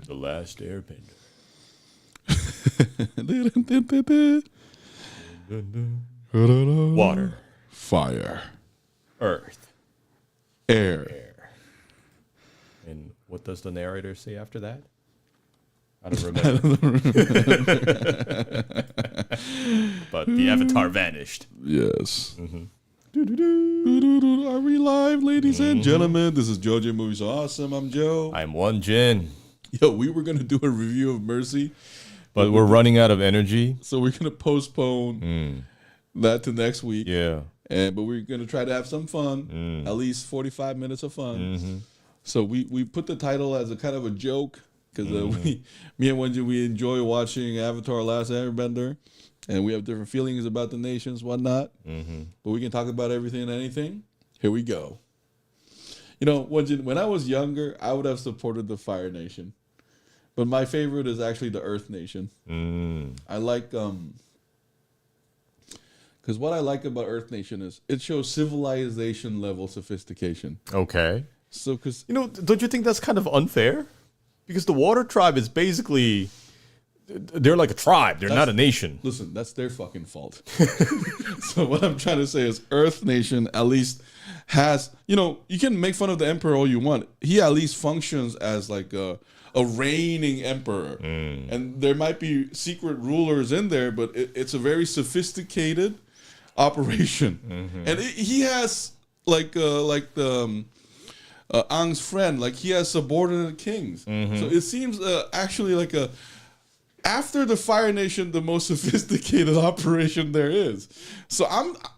The Last Airbender. Water. Fire. Earth. Air. And what does the narrator say after that? I don't remember. But the avatar vanished. Yes. Are we live, ladies and gentlemen? This is JoeJinMovieSoAwesome. I'm Joe. I'm Won-Jin. Yo, we were going to do a review of Mercy, But we're running out of energy. so we're going to postpone that to next week. Yeah. But we're going to try to have some fun, at least 45 minutes of fun. So we put the title as a kind of a joke because me and Won-Jin, we enjoy watching Avatar: Last Airbender, and we have different feelings about the nations, whatnot. But we can talk about everything and anything. Here we go. You know, Won-Jin, when I was younger, I would have supported the Fire Nation. But my favorite is actually the Earth Nation. I like, because what I like about Earth Nation is it shows civilization level sophistication. Okay. So, because You know, don't you think that's kind of unfair? Because the Water Tribe is basically, they're like a tribe. They're not a nation. listen, that's their fucking fault. So what I'm trying to say is Earth Nation at least has, you know, you can make fun of the emperor all you want. He at least functions as like a reigning emperor. And there might be secret rulers in there, but it's a very sophisticated operation. And he has like the Aang's friend, like he has subordinate kings. So it seems actually like after the Fire Nation, the most sophisticated operation there is. So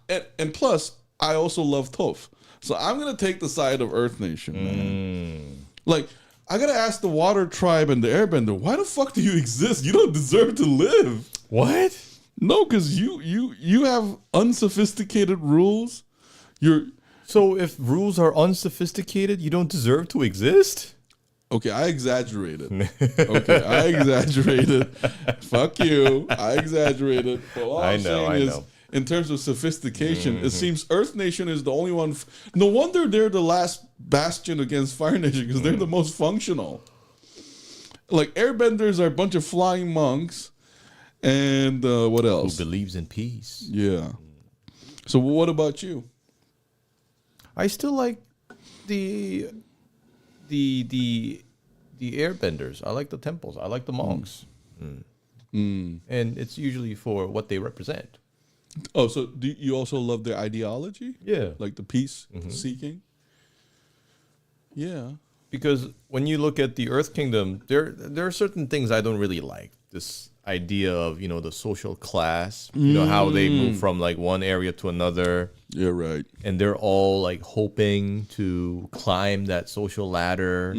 and plus, I also love Toph. So I'm going to take the side of Earth Nation, man. Like, I got to ask the Water Tribe and the Airbender, why the fuck do you exist? You don't deserve to live. What? No, because you have unsophisticated rules. So if rules are unsophisticated, you don't deserve to exist? Okay, I exaggerated. Fuck you. I exaggerated. But all I'm saying is, in terms of sophistication, it seems Earth Nation is the only one. No wonder they're the last bastion against Fire Nation, because they're the most functional. Like, Airbenders are a bunch of flying monks. And what else? Who believes in peace. Yeah. So what about you? I still like the airbenders. I like the temples. I like the monks. And it's usually for what they represent. Oh, so do you also love their ideology? Yeah. Like the peace seeking? Yeah. Because when you look at the Earth Kingdom, there are certain things I don't really like. This idea of, you know, the social class, you know, how they move from like one area to another. Yeah, right. And they're all like hoping to climb that social ladder.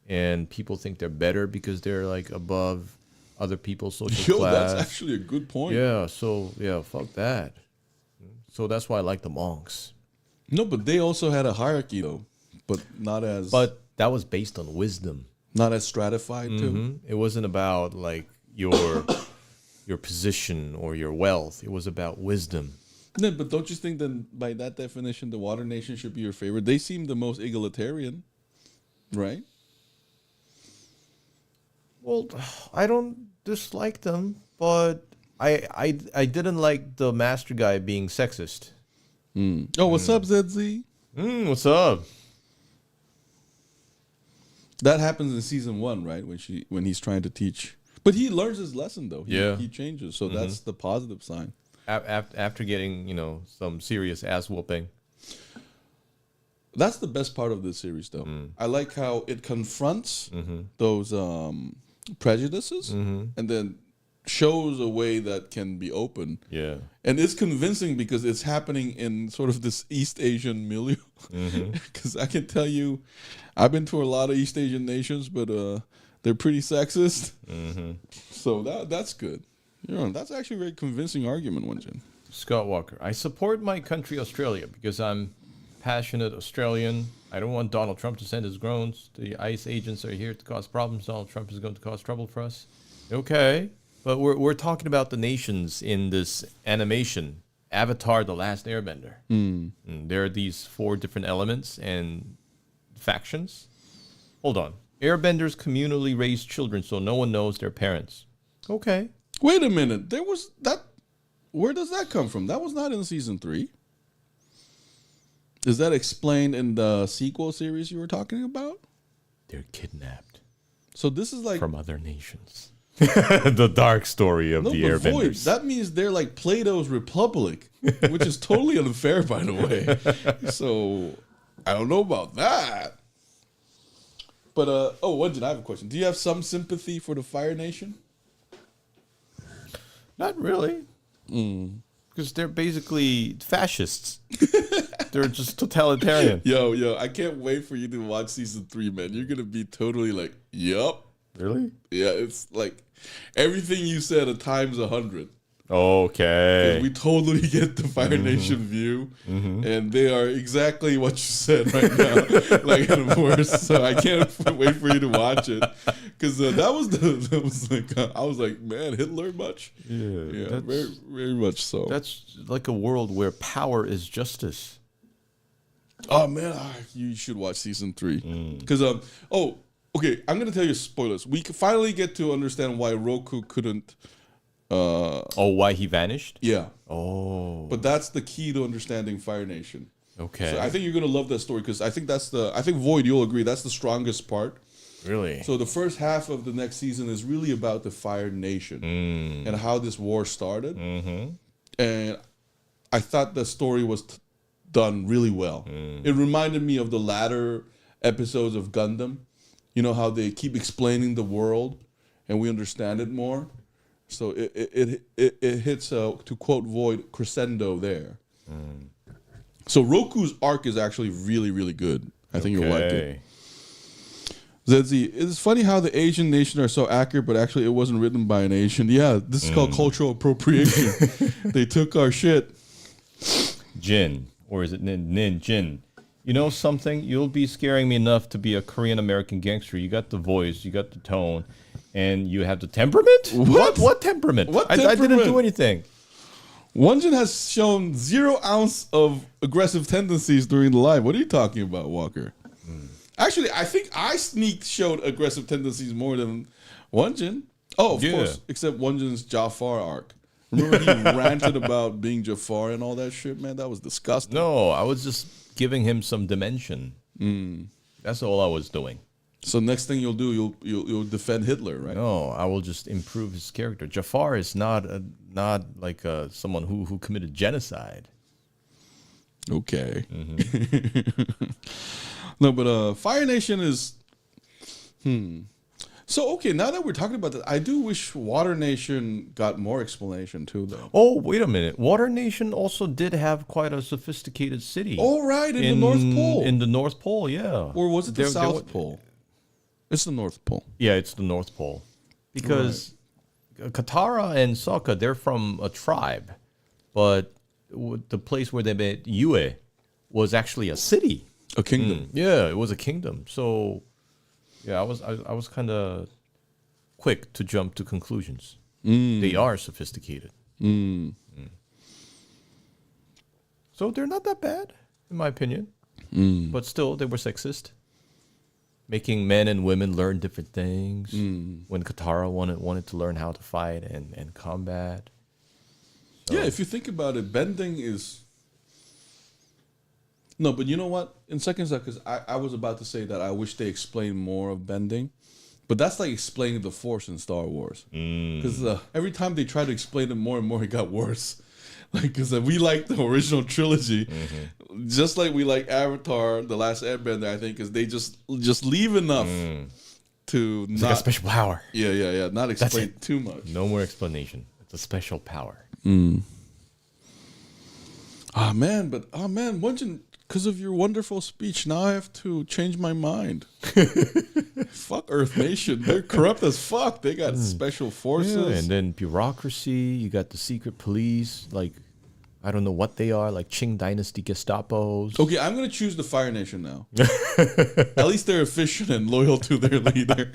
And people think they're better because they're like above other people's social class. That's actually a good point. Yeah, so yeah, fuck that. So that's why I like the monks. No, but they also had a hierarchy though, but not as that was based on wisdom. Not as stratified too. It wasn't about like your position or your wealth. It was about wisdom. No, but don't you think then by that definition the Water Nation should be your favorite? They seem the most egalitarian, right? Well, I don't dislike them, but I didn't like the master guy being sexist. Oh, what's up, ZZ? What's up? That happens in season 1, right? When he's trying to teach, but he learns his lesson though. He changes, so that's the positive sign. After getting, you know, some serious ass whooping. That's the best part of this series, though. I like how it confronts those prejudices and then shows a way that can be open. Yeah. And it's convincing because it's happening in sort of this East Asian milieu. Because I can tell you, I've been to a lot of East Asian nations, but they're pretty sexist. So that's good. You know, that's actually a very convincing argument, Won-Jin. Scott Walker, I support my country, Australia, because I'm passionate Australian. I don't want Donald Trump to send his drones. The ICE agents are here to cause problems. Donald Trump is going to cause trouble for us. Okay, but we're talking about the nations in this animation, Avatar: The Last Airbender. There are these 4 different elements and factions. Hold on. Airbenders communally raise children so no one knows their parents. Okay. Wait a minute. There was that. Where does that come from? That was not in season 3. Is that explained in the sequel series you were talking about? They're kidnapped. So this is like from other nations. The dark story of the Airbenders. Void, that means they're like Plato's Republic, which is totally unfair, by the way. So I don't know about that. But Won-Jin, I have a question. Do you have some sympathy for the Fire Nation? Not really. Because they're basically fascists. They're just totalitarian. Yo, I can't wait for you to watch season 3, man. You're going to be totally like, yup. Really? Yeah, it's like everything you said at times 100. Okay. We totally get the Fire Nation view, and they are exactly what you said right now, like at a worse. So I can't wait for you to watch it, because that was like I was like, man, Hitler much? Yeah, very very much so. That's like a world where power is justice. Oh man, you should watch season 3, because okay, I'm gonna tell you spoilers. We finally get to understand why Roku couldn't. Why he vanished? Yeah. Oh. But that's the key to understanding Fire Nation. Okay. So I think you're gonna love that story, because I think Void, you'll agree, that's the strongest part. Really? So the first half of the next season is really about the Fire Nation and how this war started. And I thought the story was done really well. It reminded me of the latter episodes of Gundam. You know how they keep explaining the world and we understand it more. So it hits, to quote Void, crescendo there. So Roku's arc is actually really, really good. I think you'll like it. Zedzi, it's funny how the Asian nation are so accurate, but actually it wasn't written by an Asian. Yeah, this is called cultural appropriation. They took our shit. Jin, or is it Nin Jin? You know something? You'll be scaring me enough to be a Korean American gangster. You got the voice, you got the tone. And you have the temperament? What temperament? What temperament? I didn't do anything. Won-Jin has shown 0 ounce of aggressive tendencies during the live. What are you talking about, Walker? Actually, I think I showed aggressive tendencies more than Won-Jin. Oh, of course. Except Won-Jin's Jafar arc. Remember he ranted about being Jafar and all that shit, man? That was disgusting. No, I was just giving him some dimension. That's all I was doing. So next thing you'll do, you'll defend Hitler, right? No, I will just improve his character. Jafar is not like someone who committed genocide. Okay. No, but Fire Nation is. So okay, now that we're talking about that, I do wish Water Nation got more explanation too, though. Oh, wait a minute. Water Nation also did have quite a sophisticated city. Oh, right, in the North Pole. In the North Pole, yeah. Or was it the South Pole? It's the North Pole. Yeah, it's the North Pole. Because Katara and Sokka, they're from a tribe. But the place where they met Yue was actually a city. A kingdom. Yeah, it was a kingdom. So, yeah, I was kind of quick to jump to conclusions. They are sophisticated. So they're not that bad, in my opinion. But still, they were sexist. Making men and women learn different things. When Katara wanted to learn how to fight and combat. So. Yeah, if you think about it, bending is... No, but you know what? In seconds, because I was about to say that I wish they explained more of bending. But that's like explaining the Force in Star Wars. Because every time they try to explain it more and more, it got worse. Like, because we like the original trilogy, just like we like Avatar, The Last Airbender, I think, because they just leave enough to it's not... like a special power. Yeah. Not explain too much. No more explanation. It's a special power. Oh, man, Won-Jin, because of your wonderful speech, now I have to change my mind. Fuck Earth Nation. They're corrupt as fuck. They got special forces. Yeah, and then bureaucracy. You got the secret police. Like, I don't know what they are. Like Qing Dynasty Gestapos. Okay, I'm going to choose the Fire Nation now. At least they're efficient and loyal to their leader.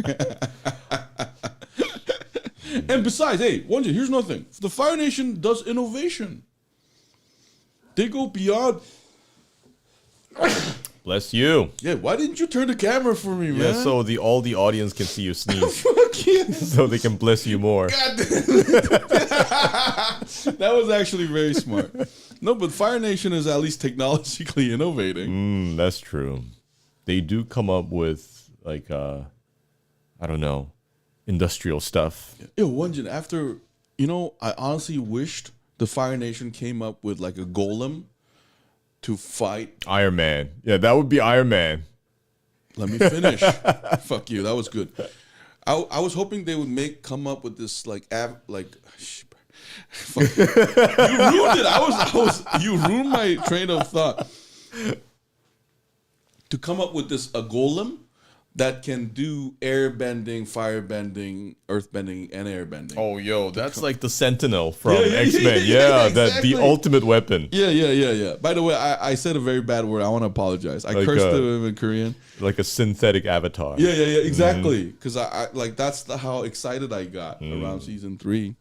And besides, hey, Won-Jin, here's another thing. The Fire Nation does innovation. They go beyond... Bless you. Yeah, why didn't you turn the camera for me, man? Yeah, so all the audience can see you sneeze. Fuck you. So they can bless you more. God damn. That was actually very smart. No, but Fire Nation is at least technologically innovating. That's true. They do come up with like I don't know, industrial stuff. Yo, Won-Jin, after, you know, I honestly wished the Fire Nation came up with like a golem to fight. Iron Man. Yeah, that would be Iron Man. Let me finish. Fuck you. That was good. I was hoping they would come up with this fuck you. You ruined it. You ruined my train of thought. To come up with a golem that can do air bending, fire bending, earth bending, and air bending. Oh, yo, that's like the Sentinel from Yeah, X-Men. yeah, That exactly. the ultimate weapon. Yeah. By the way, I said a very bad word. I want to apologize. I Like cursed him in Korean. Like a synthetic avatar. Yeah, exactly. Because I like that's how excited I got around season 3,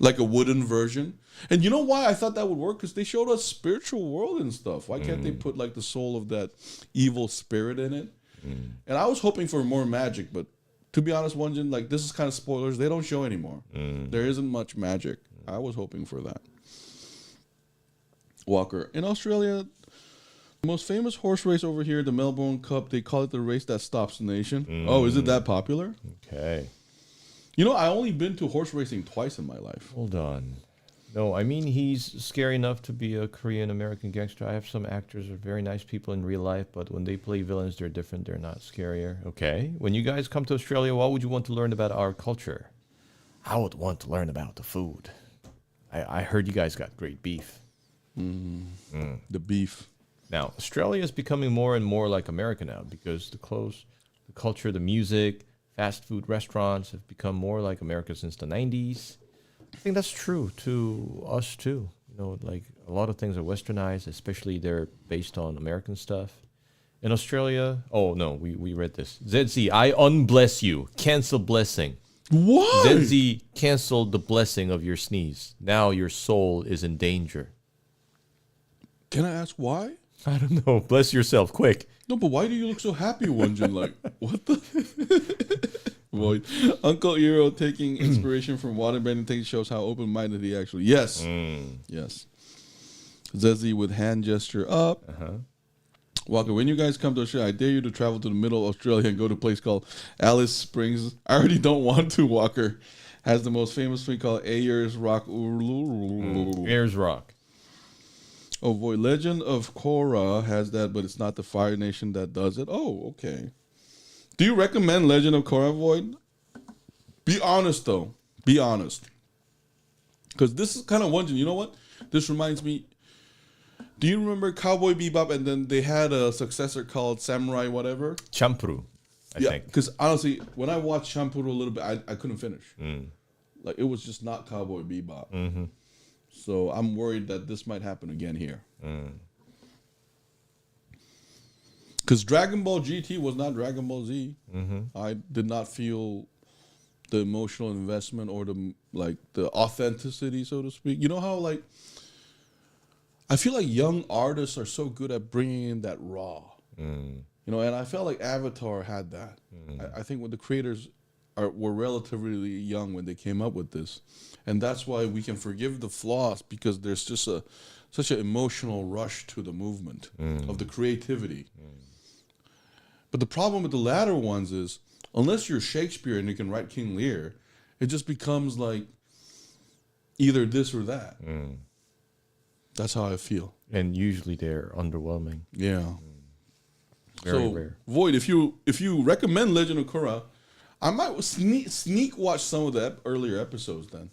like a wooden version. And you know why I thought that would work? Because they showed us spiritual world and stuff. Why can't they put like the soul of that evil spirit in it? And I was hoping for more magic, but to be honest, Won-Jin, like this is kind of spoilers. They don't show anymore. There isn't much magic. I was hoping for that. Walker, in Australia, the most famous horse race over here, the Melbourne Cup, they call it the race that stops the nation. Oh, is it that popular? Okay. You know, I only been to horse racing twice in my life. Hold on. No, I mean, he's scary enough to be a Korean-American gangster. I have some actors who are very nice people in real life, but when they play villains, they're different. They're not scarier. Okay. When you guys come to Australia, what would you want to learn about our culture? I would want to learn about the food. I heard you guys got great beef. The beef. Now, Australia is becoming more and more like America now because the clothes, the culture, the music, fast food restaurants have become more like America since the 90s. I think that's true to us too. You know, like a lot of things are westernized, especially they're based on American stuff. In Australia, oh no, we read this. ZZ, I unbless you. Cancel blessing. What? ZZ canceled the blessing of your sneeze. Now your soul is in danger. Can I ask why? I don't know. Bless yourself, quick. No, but why do you look so happy, Won-Jin? Like, what the? Boy, Uncle Iroh taking inspiration from waterbending shows how open-minded he actually. Yes, yes. Zezzy with hand gesture up. Walker, when you guys come to Australia, I dare you to travel to the middle of Australia and go to a place called Alice Springs. I already don't want to. Walker has the most famous thing called Ayers Rock. Ayers Rock. Oh boy, Legend of Korra has that, but it's not the Fire Nation that does it. Oh, okay. Do you recommend Legend of Korra, Void? Be honest, though. Be honest. Because this is kind of Won-Jin. You know what? This reminds me. Do you remember Cowboy Bebop? And then they had a successor called Samurai whatever? Champuru, I think. Because honestly, when I watched Champuru a little bit, I couldn't finish. Like, it was just not Cowboy Bebop. So I'm worried that this might happen again here. Because Dragon Ball GT was not Dragon Ball Z. I did not feel the emotional investment or the authenticity, so to speak. You know how I feel like young artists are so good at bringing in that raw. You know, and I felt like Avatar had that. I think when the creators were relatively young when they came up with this, and that's why we can forgive the flaws because there's just such an emotional rush to the movement of the creativity. But the problem with the latter ones is, unless you're Shakespeare and you can write King Lear, it just becomes like either this or that. That's how I feel. And usually they're underwhelming. Yeah. Very rare. Void, if you recommend Legend of Korra, I might sneak watch some of the earlier episodes then,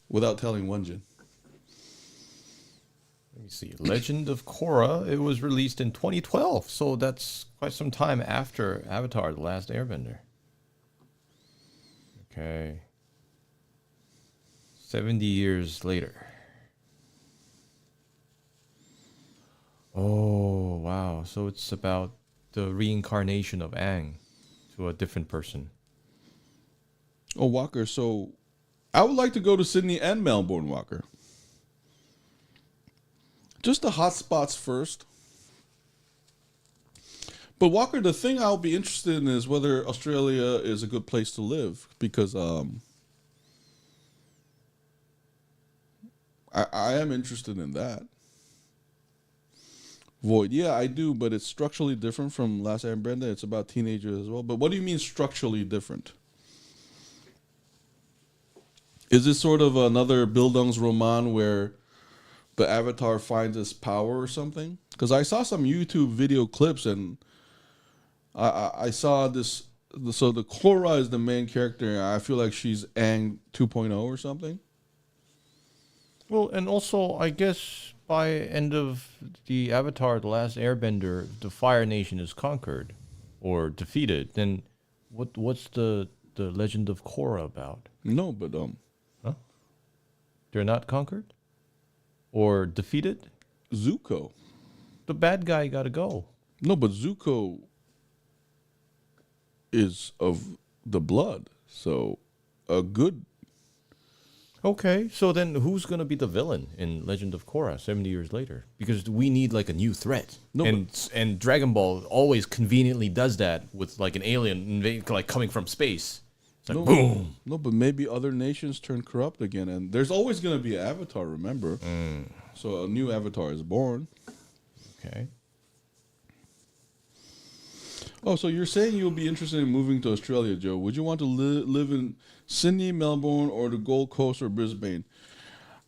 without telling Won-Jin. Let me see. Legend of Korra. It was released in 2012, so that's quite some time after Avatar: The Last Airbender. Okay. 70 years later. Oh, wow. So it's about the reincarnation of Aang to a different person. Oh, Walker, so I would like to go to Sydney and Melbourne, Walker. Just the hot spots first. But Walker, the thing I'll be interested in is whether Australia is a good place to live because I am interested in that. Void, yeah, I do, but it's structurally different from Last Airbender. It's about teenagers as well. But what do you mean structurally different? Is this sort of another Bildungsroman where the Avatar finds his power or something? Because I saw some YouTube video clips and I saw this. So the Korra is the main character. I feel like she's Aang 2.0 or something. Well, and also, I guess by end of the Avatar, The Last Airbender, the Fire Nation is conquered or defeated. Then what's the Legend of Korra about? No, but Huh? They're not conquered or defeated? Zuko. The bad guy got to go. No, but Zuko is of the blood, so a good. Okay, so then who's going to be the villain in Legend of Korra 70 years later? Because we need like a new threat. No, and Dragon Ball always conveniently does that with like an alien like coming from space. It's like boom. No, but maybe other nations turn corrupt again, and there's always going to be an Avatar. Remember, so a new Avatar is born. Okay. Oh, so you're saying you'll be interested in moving to Australia, Joe? Would you want to live in Sydney, Melbourne, or the Gold Coast or Brisbane?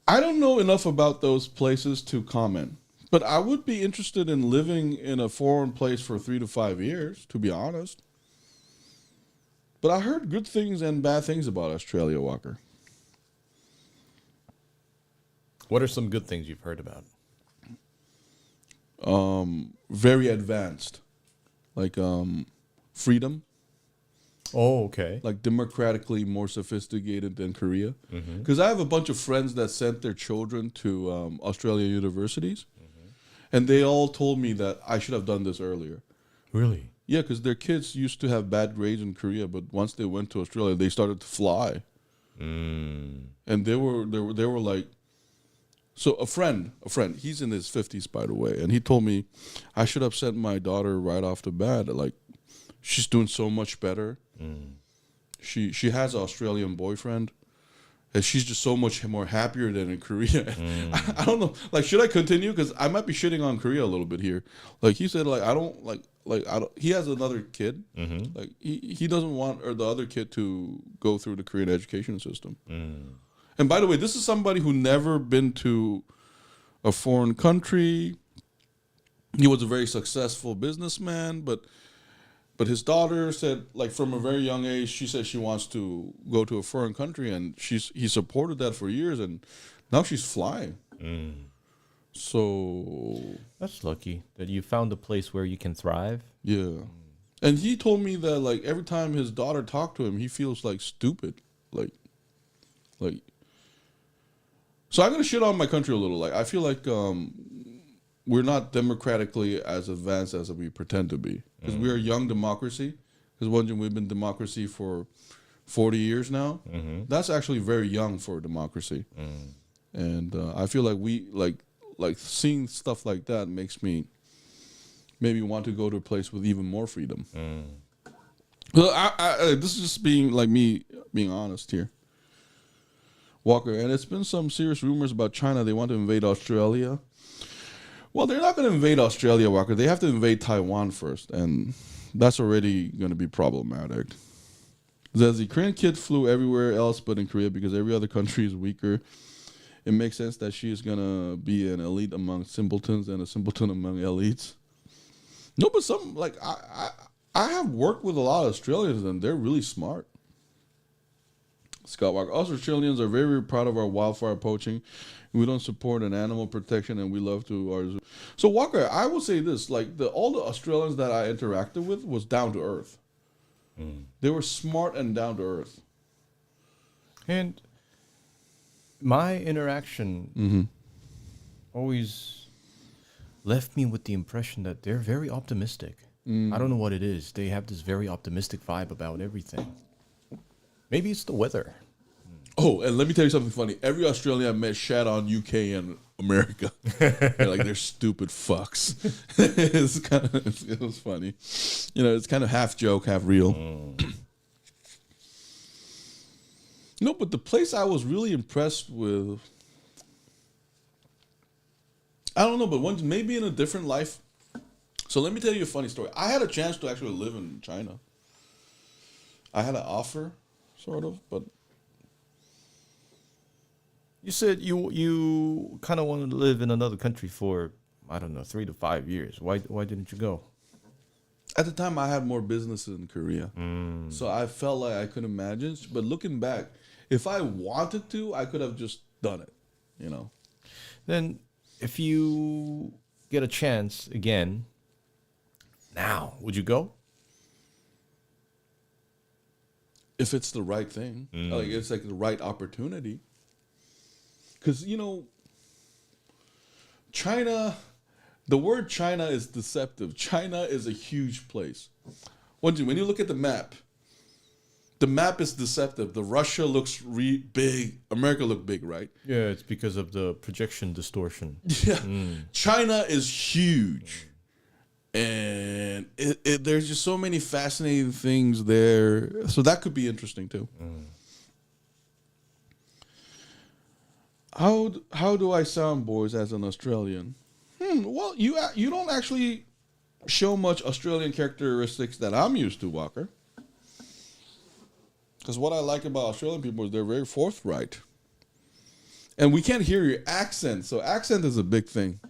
I don't know enough about those places to comment, but I would be interested in living in a foreign place for 3 to 5 years, to be honest. But I heard good things and bad things about Australia, Walker. What are some good things you've heard about? Very advanced. Like freedom, Oh, okay. like democratically more sophisticated than Korea. Because I have a bunch of friends that sent their children to Australia universities, and they all told me that I should have done this earlier. Really? Yeah, because their kids used to have bad grades in Korea, but once they went to Australia, they started to fly, and they were like. So a friend, he's in his 50s, by the way, and he told me I should have sent my daughter right off the bat. Like, she's doing so much better. She has an Australian boyfriend, and she's just so much more happier than in Korea. I don't know. Like, should I continue? Because I might be shitting on Korea a little bit here. Like, he said, like, I don't like I don't. He has another kid. Like, he doesn't want the other kid to go through the Korean education system. And by the way, this is somebody who never been to a foreign country. He was a very successful businessman, but his daughter said, like, from a very young age, she said she wants to go to a foreign country, and he supported that for years, and now she's flying. So That's lucky that you found a place where you can thrive. yeah, and he told me that, like, every time his daughter talked to him, he feels like stupid, like. So I'm gonna shit on my country a little. Like, I feel like we're not democratically as advanced as we pretend to be, because we're a young democracy. Because Won-Jin, we've been democracy for 40 years now. That's actually very young for a democracy, and I feel like we like seeing stuff like that makes me maybe want to go to a place with even more freedom. Well, I this is just being like me being honest here. Walker, and it's been some serious rumors about China. They want to invade Australia. Well, they're not going to invade Australia, Walker. They have to invade Taiwan first, and that's already going to be problematic. Says the Korean kid flew everywhere else but in Korea because every other country is weaker. It makes sense that she is going to be an elite among simpletons and a simpleton among elites. No, but some, like, I have worked with a lot of Australians, and they're really smart. Scott Walker. Us Australians are very, very proud of our wildfire poaching. We don't support an animal protection, and we love to our zoo. So Walker, I will say this: like all the Australians that I interacted with was down to earth. They were smart and down to earth. And my interaction always left me with the impression that they're very optimistic. I don't know what it is. They have this very optimistic vibe about everything. Maybe it's the weather. Oh, and let me tell you something funny. Every Australian I met shat on UK and America. They're like, they're stupid fucks. It was funny. You know, it's kind of half joke, half real. No, but the place I was really impressed with, I don't know, but maybe in a different life. So let me tell you a funny story. I had a chance to actually live in China. I had an offer, sort of, but You said you kind of wanted to live in another country for, I don't know, 3 to 5 years. Why didn't you go? at the time I had more business in Korea. So I felt like I couldn't manage. But looking back, if I wanted to, I could have just done it, you know. Then if you get a chance again, now, would you go? If it's the right thing, like it's like the right opportunity. Because, you know, China, the word China is deceptive. China is a huge place. When you look at the map is deceptive. The Russia looks big. America look big, right? Yeah, it's because of the projection distortion. Yeah. China is huge. And there's just so many fascinating things there. So that could be interesting too. How do I sound, boys, as an Australian? Well, you don't actually show much Australian characteristics that I'm used to, Walker. Because what I like about Australian people is they're very forthright. And we can't hear your accent. So accent is a big thing.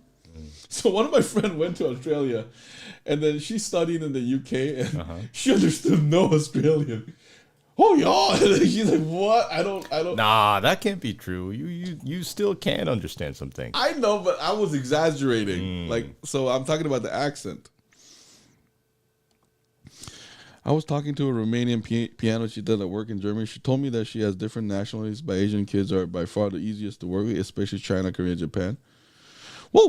So one of my friends went to Australia, and then she studied in the UK, and she understood no Australian. Oh yeah, she's like, what? I don't. Nah, that can't be true. You still can understand some things. I know, but I was exaggerating. Like, so I'm talking about the accent. I was talking to a Romanian piano she does at work in Germany. She told me that she has different nationalities, but Asian kids are by far the easiest to work with, especially China, Korea, Japan. Well,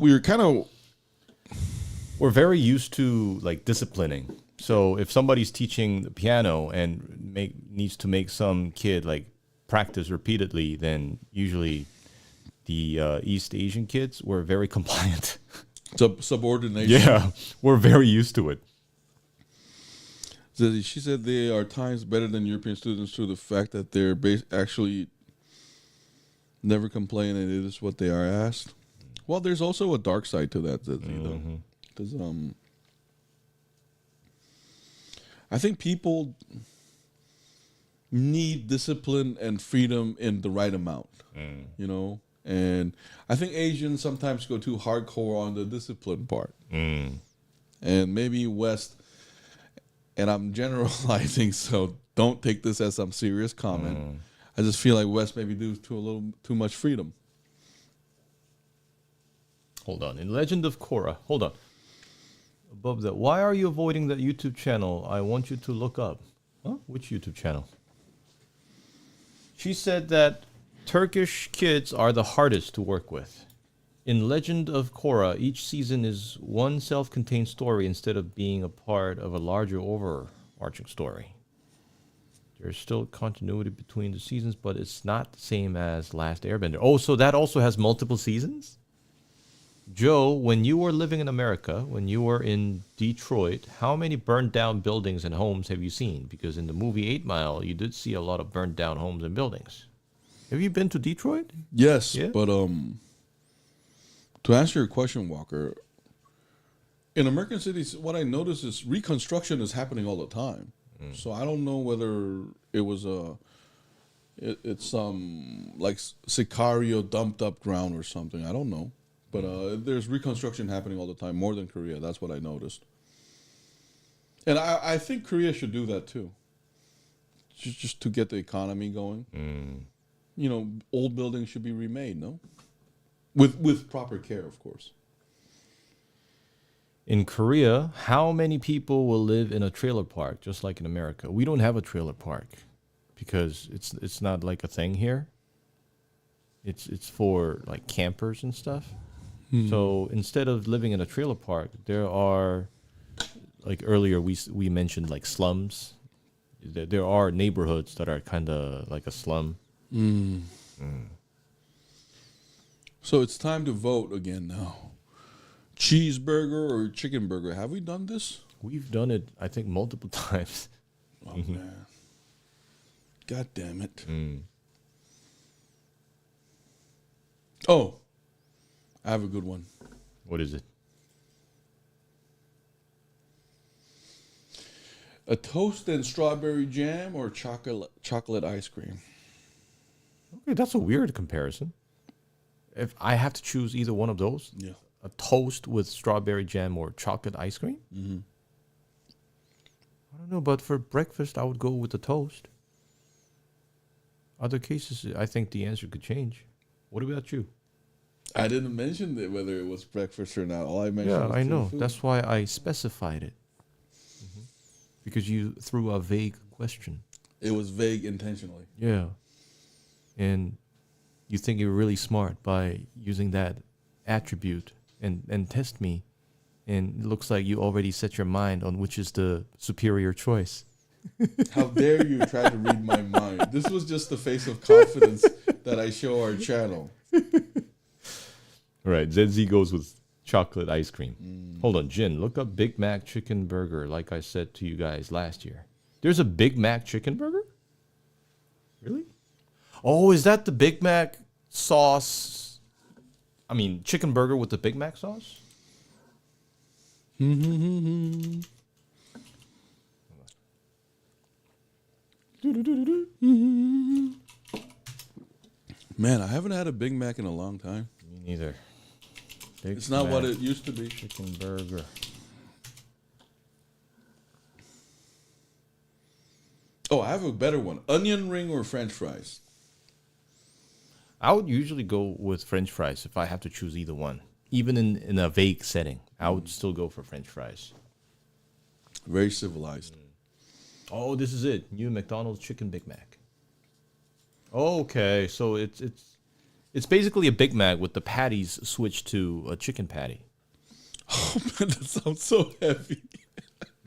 We're very used to like disciplining. So if somebody's teaching the piano and needs to make some kid like practice repeatedly, then usually the East Asian kids were very compliant. Subordination. Yeah, we're very used to it. She said they are times better than European students through the fact that they're actually never complain, and it is what they are asked. Well, there's also a dark side to that, though. Because I think people need discipline and freedom in the right amount, you know? And I think Asians sometimes go too hardcore on the discipline part. And maybe West, and I'm generalizing, so don't take this as some serious comment. I just feel like West maybe do a little too much freedom. Hold on. In Legend of Korra, hold on. Above that, why are you avoiding that YouTube channel? I want you to look up. Huh? Which YouTube channel? She said that Turkish kids are the hardest to work with. In Legend of Korra, each season is one self-contained story instead of being a part of a larger overarching story. There's still continuity between the seasons, but it's not the same as Last Airbender. Oh, so that also has multiple seasons? Joe, when you were living in America, when you were in Detroit, how many burned down buildings and homes have you seen? Because in the movie 8 Mile, you did see a lot of burned down homes and buildings. Have you been to Detroit? Yes, Yeah? but to answer your question, Walker, in American cities, what I notice is reconstruction is happening all the time. So I don't know whether it was it's like Sicario dumped up ground or something. I don't know. But there's reconstruction happening all the time, more than Korea. That's what I noticed. And I think Korea should do that too. Just to get the economy going. You know, old buildings should be remade, no? With proper care, of course. In Korea, how many people will live in a trailer park, just like in America? We don't have a trailer park because it's not like a thing here. It's for like campers and stuff. So instead of living in a trailer park, there are, like earlier we mentioned like slums. There are neighborhoods that are kind of like a slum. So it's time to vote again now. Cheeseburger or chicken burger? Have we done this? We've done it, I think, multiple times. Oh man. God damn it. Oh, I have a good one. What is it? A toast and strawberry jam or chocolate ice cream? Okay, that's a weird comparison. If I have to choose either one of those, Yeah. a toast with strawberry jam or chocolate ice cream? I don't know, but for breakfast, I would go with the toast. Other cases, I think the answer could change. What about you? I didn't mention that whether it was breakfast or not. All I mentioned Yeah, was I free know. food. That's why I specified it. Because you threw a vague question. It was vague intentionally. Yeah. And you think you're really smart by using that attribute and test me. And it looks like you already set your mind on which is the superior choice. How dare you try to read my mind? This was just the face of confidence that I show our channel. All right, ZZ goes with chocolate ice cream. Hold on, Jin, look up Big Mac chicken burger like I said to you guys last year. There's a Big Mac chicken burger? Really? Oh, is that the Big Mac sauce? I mean, chicken burger with the Big Mac sauce? Man, I haven't had a Big Mac in a long time. Me neither. Big It's not what Mac it used to be. chicken burger. Oh, I have a better one. Onion ring or French fries? I would usually go with French fries if I have to choose either one. Even in a vague setting, I would still go for French fries. Very civilized. Oh, this is it. New McDonald's chicken Big Mac. Okay, so it's basically a Big Mac with the patties switched to a chicken patty. Oh man, that sounds so heavy.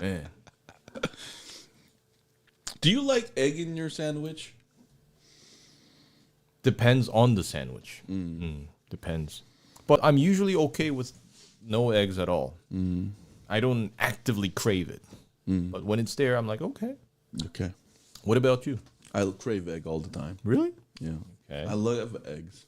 Man. Do you like egg in your sandwich? Depends on the sandwich. Depends. But I'm usually okay with no eggs at all. I don't actively crave it. But when it's there, I'm like, okay. Okay. What about you? I crave egg all the time. Really? Yeah. Okay. I love eggs.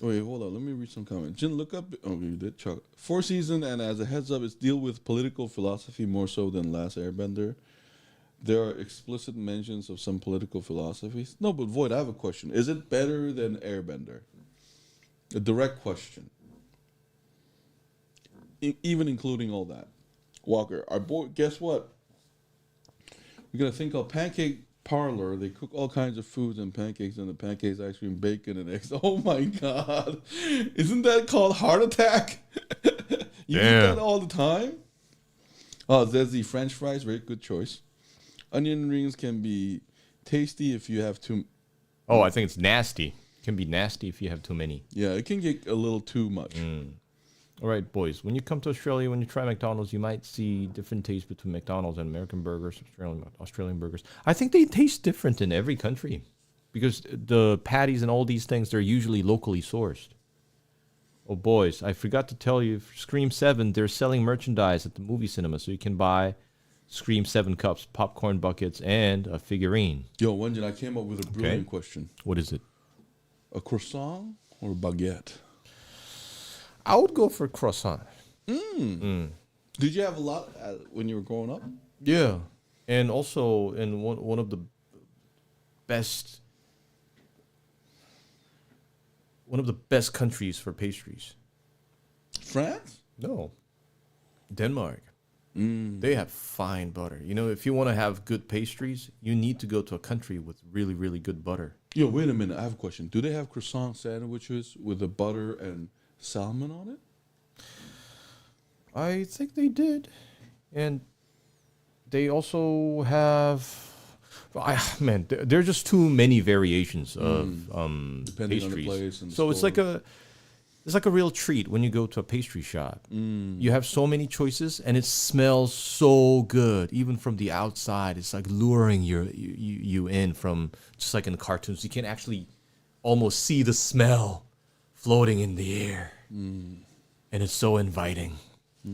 Wait, hold on. Let me read some comments. Jin, look up. Oh, you did. Chocolate. Four Seasons, and as a heads up, it's deal with political philosophy more so than Last Airbender. There are explicit mentions of some political philosophies. No, but Void, I have a question. Is it better than Airbender? A direct question. Even including all that. Walker, our boy, guess what? We're going to think of Pancake Parlor. They cook all kinds of foods and pancakes, and the pancakes, ice cream, bacon, and eggs. Oh my God. Isn't that called heart attack? You eat that all the time? Oh, there's the French fries. Very good choice. Onion rings can be tasty if you have too... Oh, I think it's nasty. It can be nasty if you have too many. Yeah, it can get a little too much. All right, boys. When you come to Australia, when you try McDonald's, you might see different tastes between McDonald's and American burgers, Australian burgers. I think they taste different in every country because the patties and all these things, they're usually locally sourced. Oh, boys, I forgot to tell you, for Scream 7, they're selling merchandise at the movie cinema, so you can buy Scream 7 cups, popcorn buckets, and a figurine. Yo, Won-Jin, I came up with a brilliant question. What is it? A croissant or a baguette? I would go for croissant. Did you have a lot when you were growing up? Yeah, and also in one of the best countries for pastries. France? No, Denmark. They have fine butter. You know, if you want to have good pastries, you need to go to a country with really, really good butter. Yo, wait a minute. I have a question. Do they have croissant sandwiches with the butter and salmon on it? I think they did, and they also have. There are just too many variations of Depending pastries. on the place and the so it's store. like It's like a real treat when you go to a pastry shop. You have so many choices, and it smells so good, even from the outside. It's like luring you in from just like in the cartoons. You can actually almost see the smell floating in the air, and it's so inviting.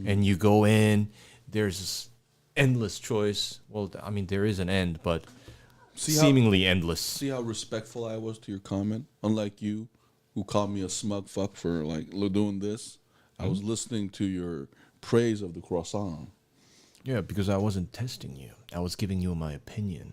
And you go in. There's this endless choice. Well, I mean, there is an end, but seemingly endless. See how respectful I was to your comment? Unlike you, who called me a smug fuck for like doing this, I was listening to your praise of the croissant. Yeah, because I wasn't testing you. I was giving you my opinion.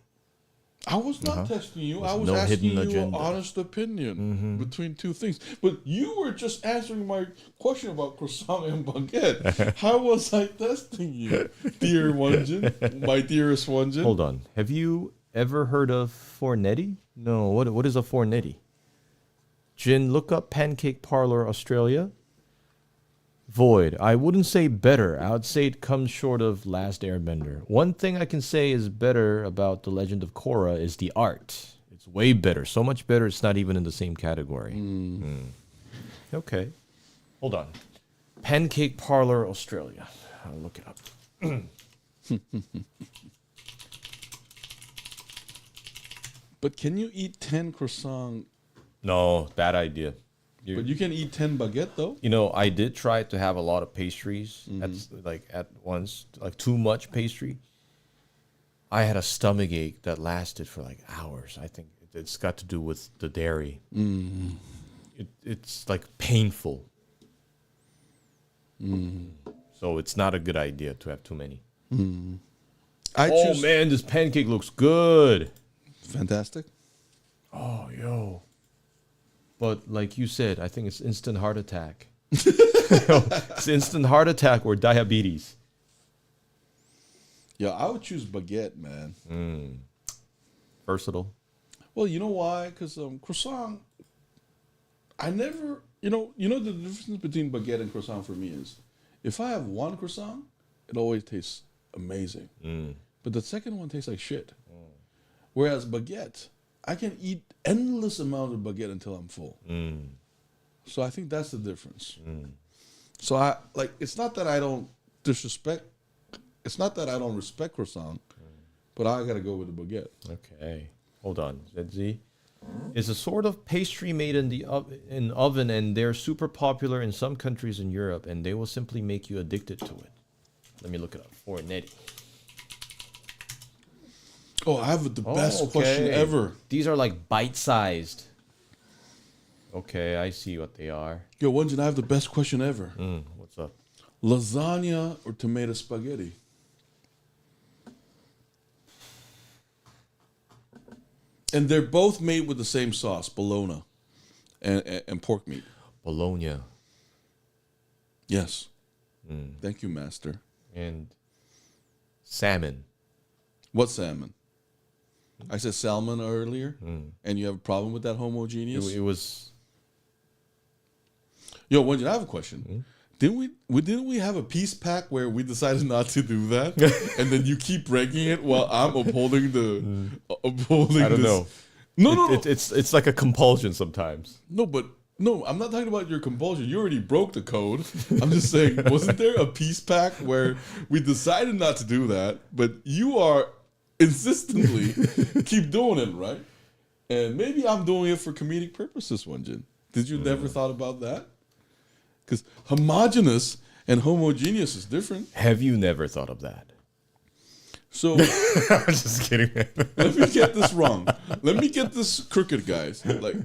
I was not testing you. I was no asking hidden you agenda. an honest opinion between two things. But you were just answering my question about croissant and baguette. How was I testing you, dear Won-Jin? My dearest Won-Jin? Hold on. Have you ever heard of Fornetti? No. What is a Fornetti? Jin, look up Pancake Parlor Australia. Void. I wouldn't say better. I would say it comes short of Last Airbender. One thing I can say is better about The Legend of Korra is the art. It's way better. So much better, it's not even in the same category. Okay. Hold on. Pancake Parlor Australia. I'll look it up. But can you eat 10 croissant? No, bad idea. But you can eat 10 baguette, though? You know, I did try to have a lot of pastries at once, like too much pastry. I had a stomach ache that lasted for like hours. I think it's got to do with the dairy. It's like painful. So it's not a good idea to have too many. Oh man, this pancake looks good. Fantastic. Oh, yo. But like you said, I think it's instant heart attack. It's instant heart attack or diabetes. Yeah, I would choose baguette, man. Versatile. Well, you know why? Because croissant, I never, you know the difference between baguette and croissant for me is, if I have one croissant, it always tastes amazing. But the second one tastes like shit. Whereas baguette, I can eat endless amount of baguette until I'm full. So I think that's the difference. So I like. It's not that I don't disrespect. It's not that I don't respect croissant, but I gotta go with the baguette. Okay. Hold on. ZZ. It's a sort of pastry made in the oven, and they're super popular in some countries in Europe, and they will simply make you addicted to it. Let me look it up. Fornetti. Oh, I have the best question ever. These are like bite-sized. Okay, I see what they are. Yo, Won-Jin, I have the best question ever. What's up? Lasagna or tomato spaghetti? And they're both made with the same sauce, bologna and pork meat. Bologna. Yes. Thank you, master. And salmon. What salmon? I said salmon earlier, and you have a problem with that homogeneous? It was... Yo, Won-Jin, I have a question. Didn't we have a peace pact where we decided not to do that, and then you keep breaking it while I'm upholding I don't know. No. It's like a compulsion sometimes. No, I'm not talking about your compulsion. You already broke the code. I'm just saying, wasn't there a peace pact where we decided not to do that, but you are insistently keep doing it, right? And maybe I'm doing it for comedic purposes, Won-Jin. Did you never thought about that? Because homogeneous and homogeneous is different. Have you never thought of that? So I'm just kidding. let me get this wrong. Let me get this crooked, guys. Like,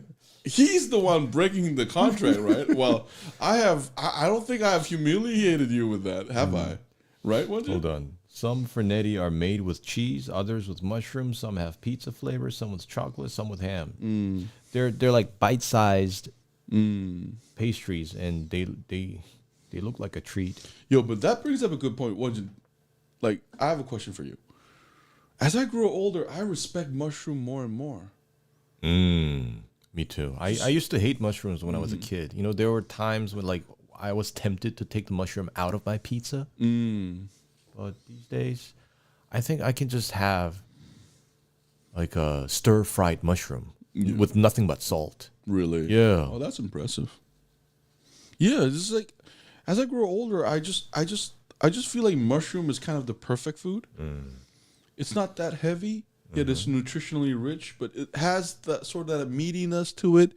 he's the one breaking the contract, right? Well, I don't think I have humiliated you with that, have I? Right, Won-Jin? Hold on. Some Fornetti are made with cheese, others with mushrooms, some have pizza flavor, some with chocolate, some with ham. They're like bite-sized pastries, and they look like a treat. Yo, but that brings up a good point. Won-Jin, like, I have a question for you. As I grow older, I respect mushroom more and more. Me too. I used to hate mushrooms when I was a kid. You know, there were times when like I was tempted to take the mushroom out of my pizza. But these days, I think I can just have like a stir-fried mushroom with nothing but salt. Really? Yeah. Oh, that's impressive. Yeah, this is like as I grow older, I just feel like mushroom is kind of the perfect food. It's not that heavy, yet it's nutritionally rich, but it has that sort of that meatiness to it.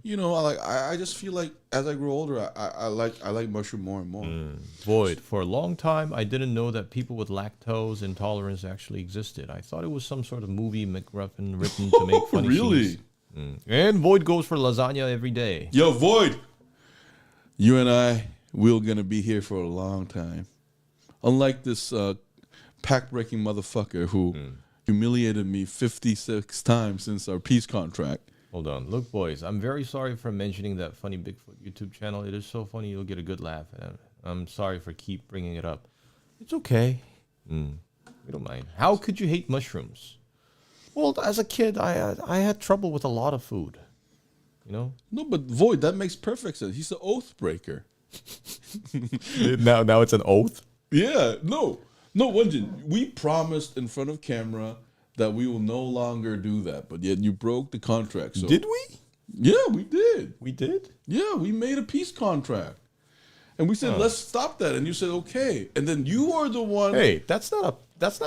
You know, I just feel like as I grow older, I like mushroom more and more. Void. For a long time, I didn't know that people with lactose intolerance actually existed. I thought it was some sort of movie McGruffin written to make funny Really? scenes. And Void goes for lasagna every day. Yo, Void, you and I, we're gonna be here for a long time. Unlike this pact-breaking motherfucker who humiliated me 56 times since our peace contract. Hold on. Look, boys, I'm very sorry for mentioning that funny Bigfoot YouTube channel. It is so funny, you'll get a good laugh. And I'm sorry for keep bringing it up. It's okay. We don't mind. How could you hate mushrooms? Well, as a kid, I had trouble with a lot of food. You know? No, but Void, that makes perfect sense. He's an oath breaker. Now it's an oath? Yeah, no, Won-Jin, we promised in front of camera that we will no longer do that, but yet you broke the contract. So. Did we? Yeah, we did. We did? Yeah, we made a peace contract. And we said, let's stop that. And you said, okay. And then you are the one. Hey, that's not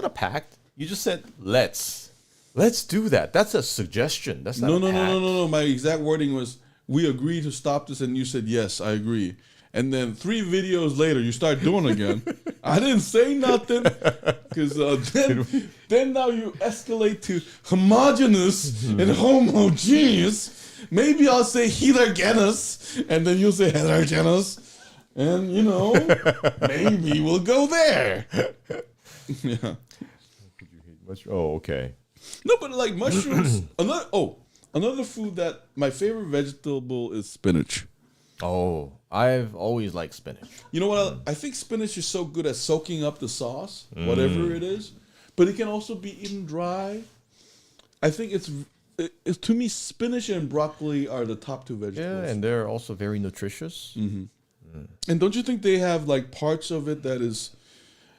a pact. You just said, let's do that. That's a suggestion. That's not a pact. No. My exact wording was, we agree to stop this. And you said, yes, I agree. And then 3 videos later, you start doing it again. I didn't say nothing because then now you escalate to homogeneous and homogeneous. Maybe I'll say heterogeneous, and then you'll say heterogeneous, and you know maybe we'll go there. Yeah. Oh, okay. No, but like mushrooms. Another food that my favorite vegetable is spinach. Oh, I've always liked spinach. You know what? I think spinach is so good at soaking up the sauce, whatever it is, but it can also be eaten dry. I think it's to me, spinach and broccoli are the top 2 vegetables. Yeah, and they're also very nutritious. And don't you think they have like parts of it that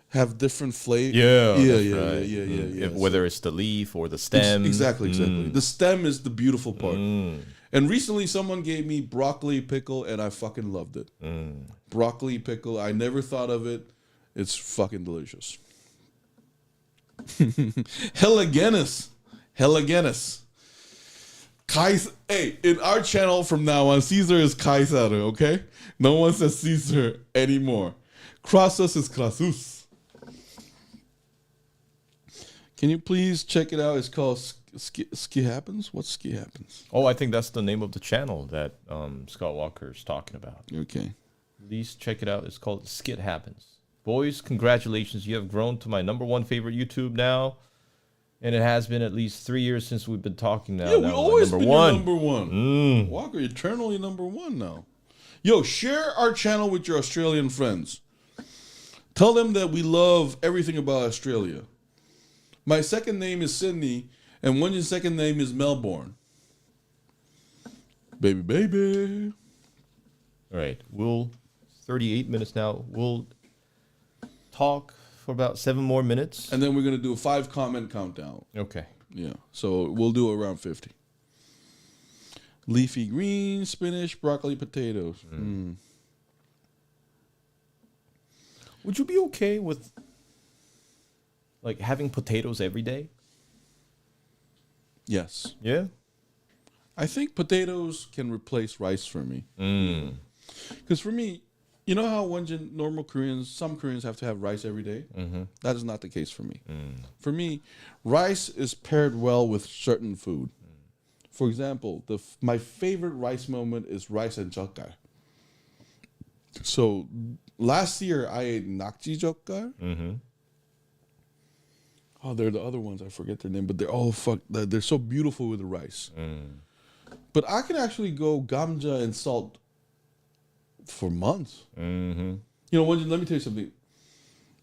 have different flavor? Yeah. Whether it's the leaf or the stem. Exactly. The stem is the beautiful part. And recently someone gave me broccoli pickle and I fucking loved it. Broccoli pickle, I never thought of it. It's fucking delicious. Hella Guinness. Hey, in our channel from now on, Caesar is Kaisaru, okay? No one says Caesar anymore. Crassus is Crassus. Can you please check it out? It's called Ski Happens? What's Ski Happens? Oh, I think that's the name of the channel that Scott Walker is talking about. Okay. Please check it out. It's called Skit Happens. Boys, congratulations. You have grown to my #1 favorite YouTube now. And it has been at least 3 years since we've been talking now. Yeah, we always been your number one. Mm. Walker, eternally #1 now. Yo, share our channel with your Australian friends. Tell them that we love everything about Australia. My second name is Sydney, and Won-Jin's second name is Melbourne. Baby, baby. All right, 38 minutes now. We'll talk for about 7 more minutes. And then we're going to do a 5-comment countdown. Okay. Yeah, so we'll do around 50. Leafy greens, spinach, broccoli, potatoes. Would you be okay with like having potatoes every day? Yes. Yeah? I think potatoes can replace rice for me. Because for me, you know how some Koreans have to have rice every day? That is not the case for me. For me, rice is paired well with certain food. For example, my favorite rice moment is rice and jeokgal. So last year I ate nakji jeokgal. Oh, they're the other ones. I forget their name, but they're so beautiful with the rice. But I can actually go gamja and salt for months. You know, let me tell you something.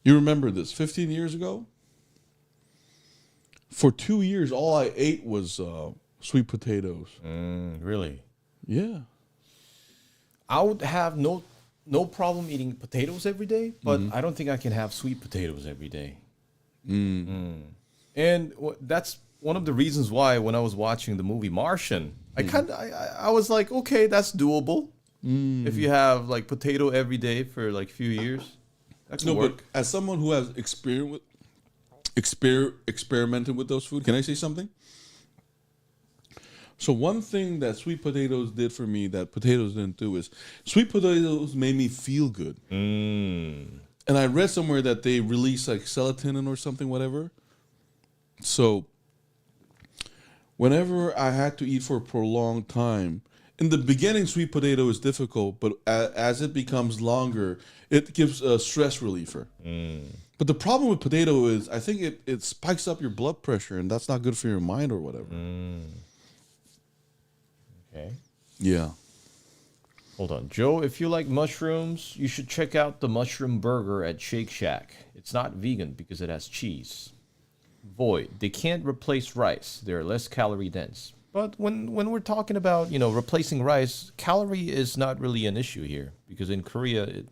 You remember this? 15 years ago, for 2 years, all I ate was sweet potatoes. Really? Yeah. I would have no problem eating potatoes every day, but I don't think I can have sweet potatoes every day. And that's one of the reasons why when I was watching the movie Martian, I was like, okay, that's doable. If you have like potato every day for like a few years, that can work. But as someone who has experimented with those food, can I say something? So one thing that sweet potatoes did for me that potatoes didn't do is sweet potatoes made me feel good. And I read somewhere that they release like serotonin or something, whatever. So whenever I had to eat for a prolonged time, in the beginning, sweet potato is difficult, but as it becomes longer, it gives a stress reliever. But the problem with potato is I think it spikes up your blood pressure, and that's not good for your mind or whatever. Okay. Yeah. Hold on. Joe, if you like mushrooms, you should check out the mushroom burger at Shake Shack. It's not vegan because it has cheese. Void. They can't replace rice. They're less calorie dense. But when we're talking about, replacing rice, calorie is not really an issue here because in Korea,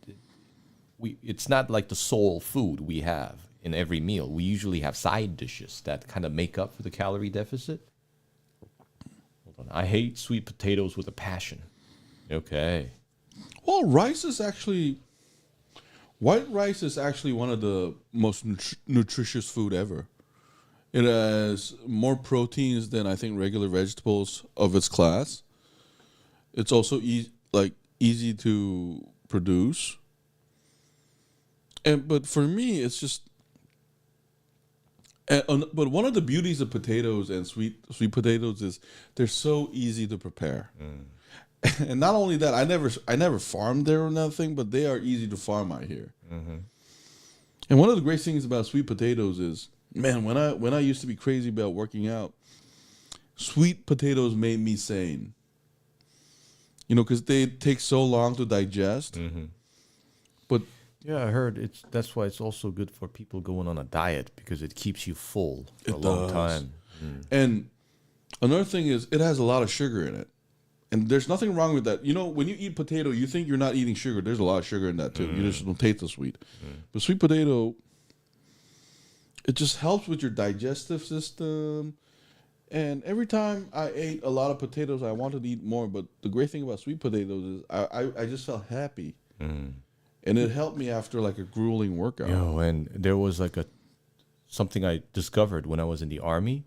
it's not like the sole food we have in every meal. We usually have side dishes that kind of make up for the calorie deficit. Hold on. I hate sweet potatoes with a passion. Okay. Well, white rice is actually one of the most nutritious food ever. It has more proteins than I think regular vegetables of its class. It's also easy to produce. But for me, it's just. But one of the beauties of potatoes and sweet potatoes is they're so easy to prepare. And not only that, I never farmed there or nothing, but they are easy to farm out here. And one of the great things about sweet potatoes is, man, when I used to be crazy about working out, sweet potatoes made me sane. Because they take so long to digest. But yeah, I heard that's why it's also good for people going on a diet because it keeps you full for a long time. And another thing is it has a lot of sugar in it. And there's nothing wrong with that. When you eat potato, you think you're not eating sugar. There's a lot of sugar in that too. You just don't taste the sweet. But sweet potato, it just helps with your digestive system. And every time I ate a lot of potatoes, I wanted to eat more. But the great thing about sweet potatoes is I just felt happy. And it helped me after like a grueling workout. And there was like something I discovered when I was in the army.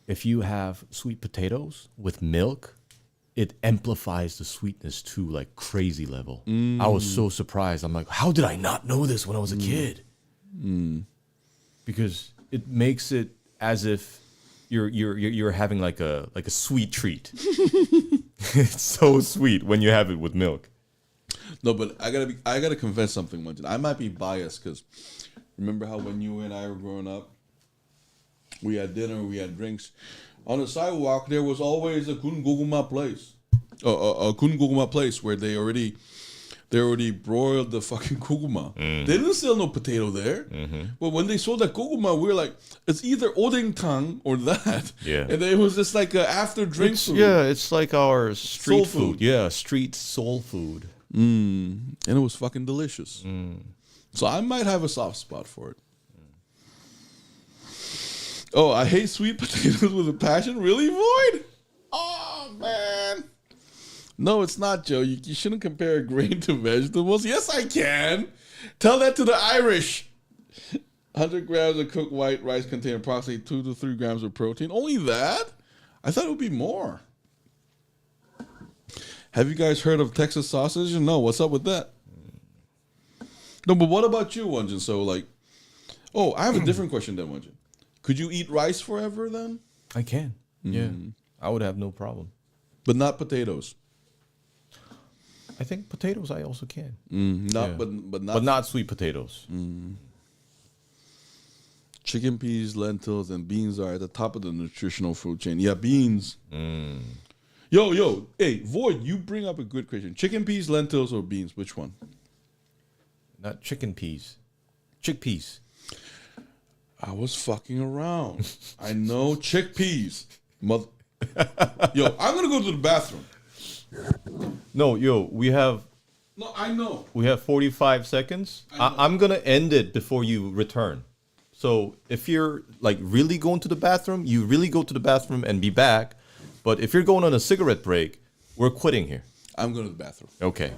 If you have sweet potatoes with milk, it amplifies the sweetness to like crazy level. I was so surprised. I'm like, how did I not know this when I was a kid? Because it makes it as if you're having like a sweet treat. It's so sweet when you have it with milk. No, but I gotta confess something, Won-Jin. I might be biased because remember how when you and I were growing up, we had dinner, we had drinks. On the sidewalk, there was always a kun guguma place. A kun guguma place where they already broiled the fucking guguma. They didn't sell no potato there. But when they sold that guguma, we were like, it's either odeng-tang or that. Yeah. And then it was just like an after drink food. Yeah, it's like our street Soul food. Yeah, street soul food. And it was fucking delicious. So I might have a soft spot for it. Oh, I hate sweet potatoes with a passion. Really, Void? Oh, man. No, it's not, Joe. You shouldn't compare grain to vegetables. Yes, I can. Tell that to the Irish. 100 grams of cooked white rice contain approximately 2 to 3 grams of protein. Only that? I thought it would be more. Have you guys heard of Texas sausage? No, what's up with that? No, but what about you, Won-Jin? So, I have a different question than Won-Jin. Could you eat rice forever then? I can. Yeah. I would have no problem. But not potatoes. I think potatoes I also can. But not sweet potatoes. Chicken, peas, lentils, and beans are at the top of the nutritional food chain. Yeah, beans. Yo, hey, Void, you bring up a good question. Chicken, peas, lentils, or beans? Which one? Not chicken peas. Chickpeas. I was fucking around. I know chickpeas. Yo, I'm going to go to the bathroom. No, we have... No, I know. We have 45 seconds. I'm going to end it before you return. So if you're really going to the bathroom, you really go to the bathroom and be back. But if you're going on a cigarette break, we're quitting here. I'm going to the bathroom. Okay.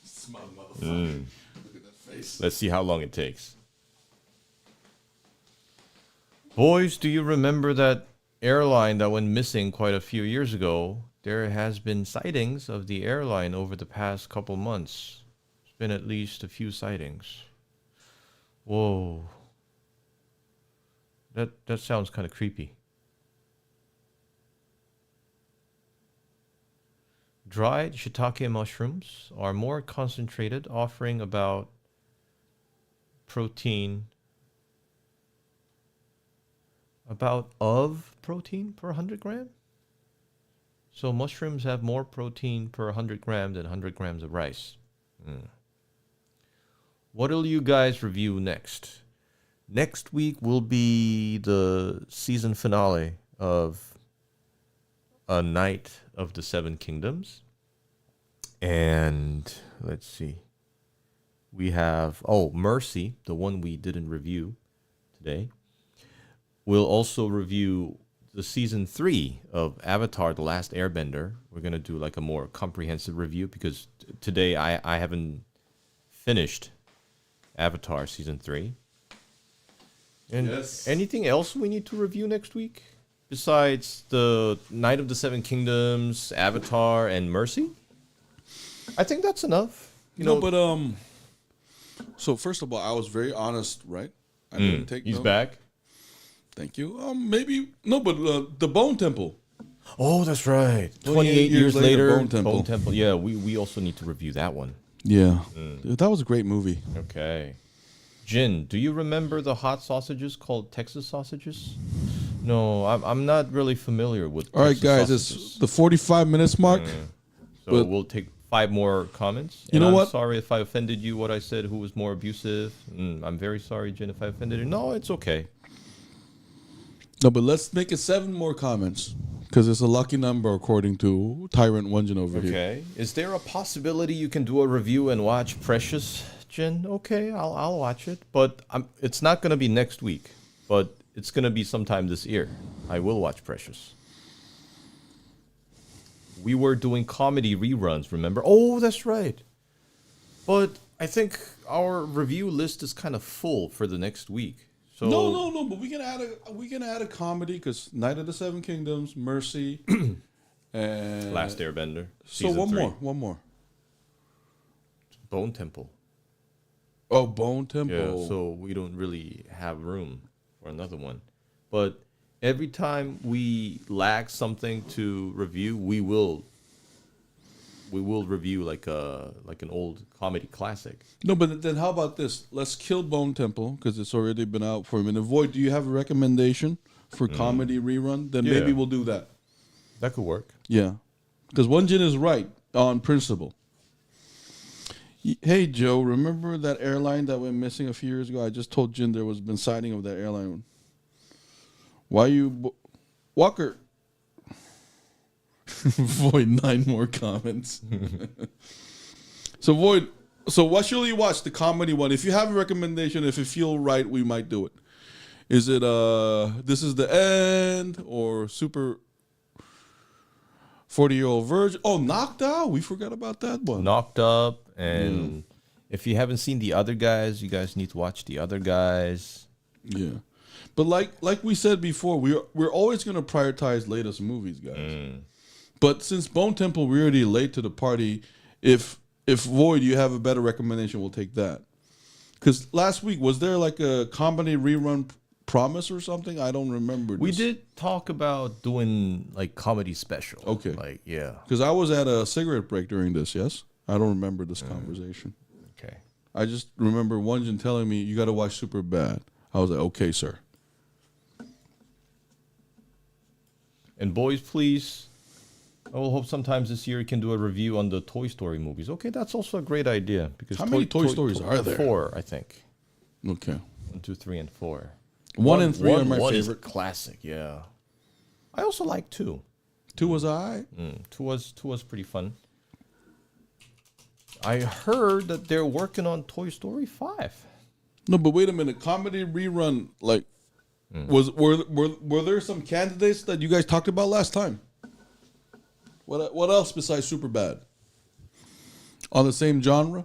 Smug motherfucker. Look at that face. Let's see how long it takes. Boys, do you remember that airline that went missing quite a few years ago? There has been sightings of the airline over the past couple months. There's been at least a few sightings. Whoa. That sounds kind of creepy. Dried shiitake mushrooms are more concentrated, offering about protein per 100 gram. So mushrooms have more protein per 100 grams than 100 grams of rice. What'll you guys review next? Next week will be the season finale of A Night of the Seven Kingdoms. And let's see. We have, Mercy, the one we didn't review today. We'll also review the season 3 of Avatar: The Last Airbender. We're going to do like a more comprehensive review because today I haven't finished Avatar season 3. And Yes. anything else we need to review next week besides the Night of the Seven Kingdoms, Avatar, and Mercy? I think that's enough. So first of all, I was very honest, right? I didn't take. He's back. Thank you. The Bone Temple. Oh, that's right. 28 years later, Bone Temple. Yeah, we also need to review that one. Yeah, Dude, that was a great movie. Okay. Jin, do you remember the hot sausages called Texas sausages? No, I'm not really familiar with All right, Texas guys, sausages. it's the 45 minutes mark. So we'll take 5 more comments. You know what? I'm sorry if I offended you, what I said, who was more abusive. I'm very sorry, Jin, if I offended you. No, it's okay. No, but let's make it 7 more comments because it's a lucky number according to Tyrant Won-Jin over here. Okay. Is there a possibility you can do a review and watch Precious, Jin? Okay, I'll watch it. But it's not going to be next week. But it's going to be sometime this year. I will watch Precious. We were doing comedy reruns, remember? Oh, that's right. But I think our review list is kind of full for the next week. So No, but we can add a comedy because Night of the Seven Kingdoms, Mercy, and Last Airbender. So season 3. one more. Bone Temple. Oh, Bone Temple. Yeah, so we don't really have room for another one. But every time we lack something to review, we will review like an old comedy classic. No, but then how about this? Let's kill Bone Temple because it's already been out for a minute. Void, do you have a recommendation for comedy rerun? Then maybe we'll do that. That could work. Yeah, because Won-Jin is right on principle. Hey Joe, remember that airline that went missing a few years ago? I just told Jin there was been sighting of that airline. Why you Walker? Void 9 more comments. So Void, so what should we watch? The comedy one. If you have a recommendation, if it feel right, we might do it. Is it This Is the End or Super 40-Year-Old Virgin? Oh, Knocked Out. We forgot about that one. Knocked Up, and if you haven't seen The Other Guys, you guys need to watch The Other Guys. Yeah. But like we said before, we're always gonna prioritize latest movies, guys. But since Bone Temple, we're already late to the party. If Void, you have a better recommendation, we'll take that. Because last week, was there like a comedy rerun promise or something? I don't remember. We did talk about doing like comedy special. Okay. Like, yeah. Because I was at a cigarette break during this, yes? I don't remember this conversation. Okay. I just remember Won-Jin telling me, you got to watch Super Bad. I was like, okay, sir. And boys, please, I will hope sometimes this year you can do a review on the Toy Story movies. Okay, that's also a great idea. Because How many Toy Stories are there? 4, I think. Okay. 1, 2, 3, and 4. 1 and 3 are my one is a favorite. classic, yeah. I also like 2. 2 was I. 2 was pretty fun. I heard that they're working on Toy Story 5. No, but wait a minute. Comedy rerun, like, were there some candidates that you guys talked about last time? What else besides Superbad? On the same genre?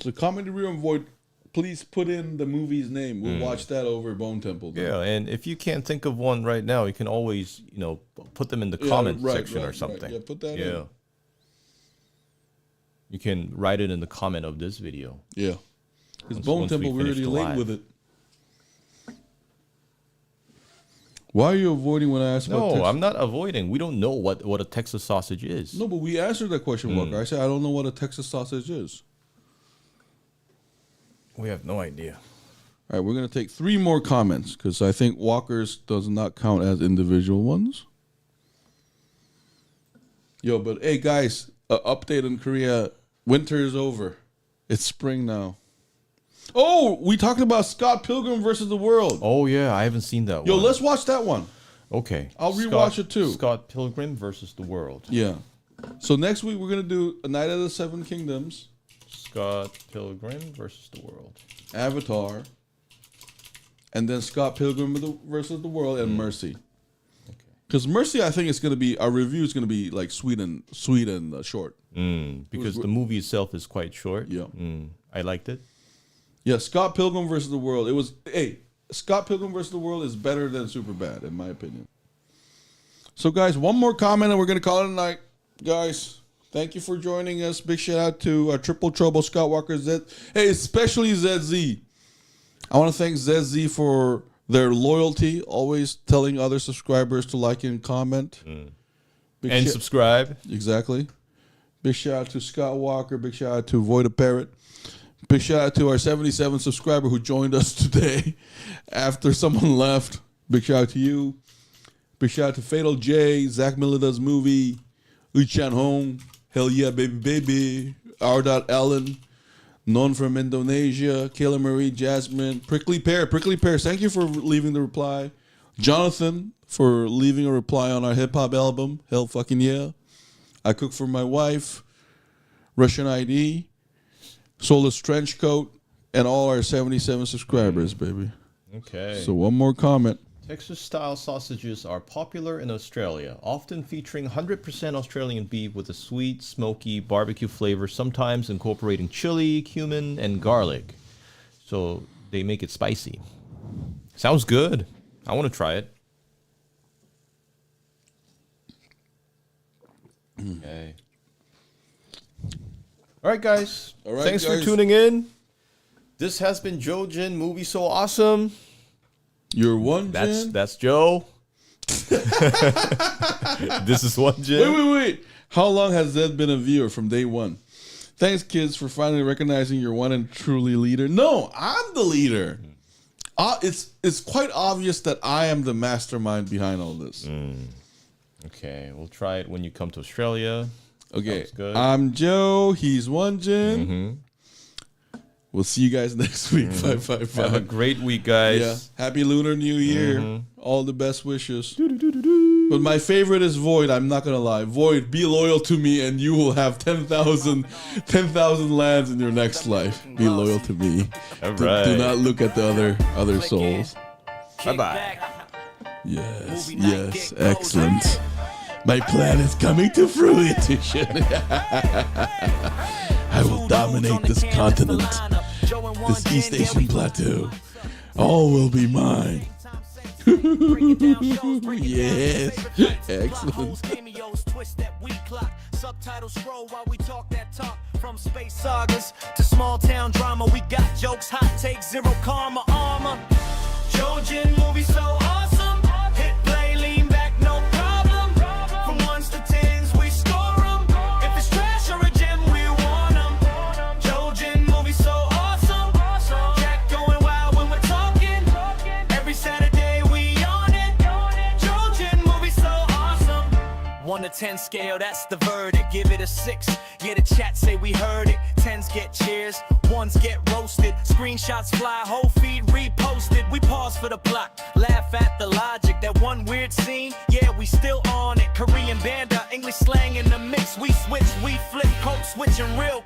So Comedy Room Void, please put in the movie's name. We'll watch that over Bone Temple. Then. Yeah, and if you can't think of one right now, you can always, put them in the comment section or something. Right. Yeah, put that in. You can write it in the comment of this video. Yeah. Because Bone Temple, we're already late with it. Why are you avoiding when I asked about Texas? No, I'm not avoiding. We don't know what a Texas sausage is. No, but we answered that question, Walker. I said, I don't know what a Texas sausage is. We have no idea. All right, we're going to take 3 more comments because I think Walker's does not count as individual ones. Yo, but hey, guys, update in Korea. Winter is over. It's spring now. Oh, we talked about Scott Pilgrim versus the World. Oh, yeah, I haven't seen that one. Yo, let's watch that one. Okay. I'll rewatch it too. Scott Pilgrim versus the World. Yeah. So next week we're going to do A Night of the Seven Kingdoms. Scott Pilgrim versus the World. Avatar. And then Scott Pilgrim versus the World and Mercy. Because Mercy, I think it's going to be, our review is going to be like sweet and short. Because the movie itself is quite short. Yeah. I liked it. Yeah, Scott Pilgrim versus the World. Scott Pilgrim versus the World is better than Superbad, in my opinion. So, guys, one more comment and we're going to call it a night. Guys, thank you for joining us. Big shout out to Triple Trouble, Scott Walker, Zed. Hey, especially ZZ. I want to thank ZZ for their loyalty, always telling other subscribers to like and comment. And subscribe. Exactly. Big shout out to Scott Walker. Big shout out to Void a Parrot. Big shout out to our 77 subscriber who joined us today after someone left. Big shout out to you. Big shout out to Fatal J, Zach Miller Does Movie, Lee Chan Hong, Hell Yeah Baby Baby, R. Allen, known from Indonesia, Kayla Marie, Jasmine, Prickly Pear, thank you for leaving the reply. Jonathan for leaving a reply on our hip hop album, Hell Fucking Yeah. I Cook for My Wife, Russian ID, Soulless Trench Coat, and all our 77 subscribers, baby. Okay. So one more comment. Texas-style sausages are popular in Australia, often featuring 100% Australian beef with a sweet, smoky barbecue flavor, sometimes incorporating chili, cumin, and garlic. So they make it spicy. Sounds good. I want to try it. Okay. All right, guys. Thanks for tuning in. This has been JoeJin Movie So Awesome. You're Won-Jin. That's Joe. This is Won-Jin. Wait. How long has Zed been a viewer from day one? Thanks, kids, for finally recognizing your one and truly leader. No, I'm the leader. It's quite obvious that I am the mastermind behind all this. Okay, we'll try it when you come to Australia. Okay, good. I'm Joe. He's Won-Jin. We'll see you guys next week. 555. Have a great week, guys. Yeah. Happy Lunar New Year. All the best wishes. But my favorite is Void. I'm not gonna lie. Void, be loyal to me, and you will have 10,000 lands in your next life. Be loyal to me. All right. Do not look at the other souls. Bye-bye. Yes, excellent. My plan is coming to fruition. I will dominate this continent, this East Asian plateau. All will be mine. Yes, excellent. Subtitles scroll while we talk that talk. From space sagas to small town drama, we got jokes, hot takes, zero karma armor. JoeJin Movie So Awesome. Hit play, lean back, no problem. From ones to tens, we score them. If it's trash or a gem, we want them. JoeJin Movie So Awesome. Jack going wild when we're talking. Every Saturday we on it. JoeJin Movie So Awesome. 1 to 10 scale, that's the verdict. Give it a 6. Yeah, the chat say we heard it. 10s get cheers, 1s get roasted. Screenshots fly, whole feed reposted. We pause for the plot, laugh at the logic. That one weird scene, yeah, we still on it. Korean banda, English slang in the mix. We switch, we flip, code switching real